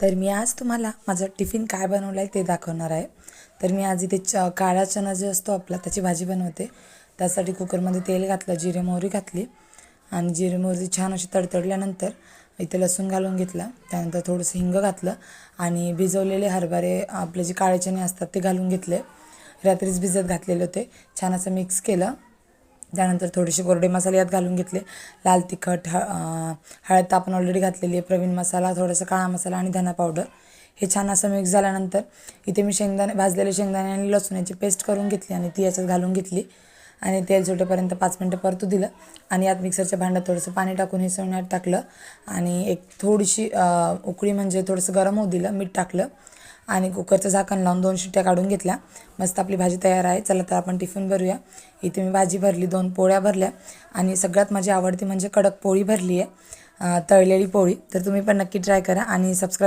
तर मी आज तुम्हाला माझा टिफिन काय बनवला आहे ते दाखवणार आहे। तर मी आज इथे काळा चणा जो असतो आपला त्याची भाजी बनवते। त्यासाठी कुकरमध्ये तेल घातलं, जिरे मोहरी घातली आणि जिरे मोहरी छान अशी तडतडल्यानंतर इथे लसूण घालून घेतला। त्यानंतर थोडंसं हिंग घातलं आणि भिजवलेले हरभरे आपले जे काळे चणे असतात ते घालून घेतले। रात्रीच भिजत घातलेले होते, छान असं मिक्स केलं। त्यानंतर थोडेसे कोरडे मसाले यात घालून घेतले। लाल तिखट, हळद आपण ऑलरेडी घातलेली आहे, प्रवीण मसाला, थोडासा काळा मसाला आणि धना पावडर। हे छान असं मिक्स झाल्यानंतर इथे मी भाजलेले शेंगदाणे आणि लसूणाची पेस्ट करून घेतली आणि ती याच्यात घालून घेतली आणि तेल सुटेपर्यंत 5 मिनिटं परतू दिलं आणि यात मिक्सरच्या भांड्यात थोडंसं पाणी टाकून हे सगळं टाकलं आणि एक थोडीशी उकळी म्हणजे थोडंसं गरम होऊ दिलं, मीठ टाकलं आणि कुकरचं झाकण लावून 2 शिट्ट्या काढून घेतल्या। मस्त आपली भाजी तयार आहे। चला तर आपण टिफिन भरूया। इथे मी भाजी भरली, 2 पोळ्या भरल्या आणि सगळ्यात माझी आवडती म्हणजे कडक पोळी भरली आहे, तळलेली पोळी। तर तुम्ही पण नक्की ट्राय करा आणि सबस्क्राईब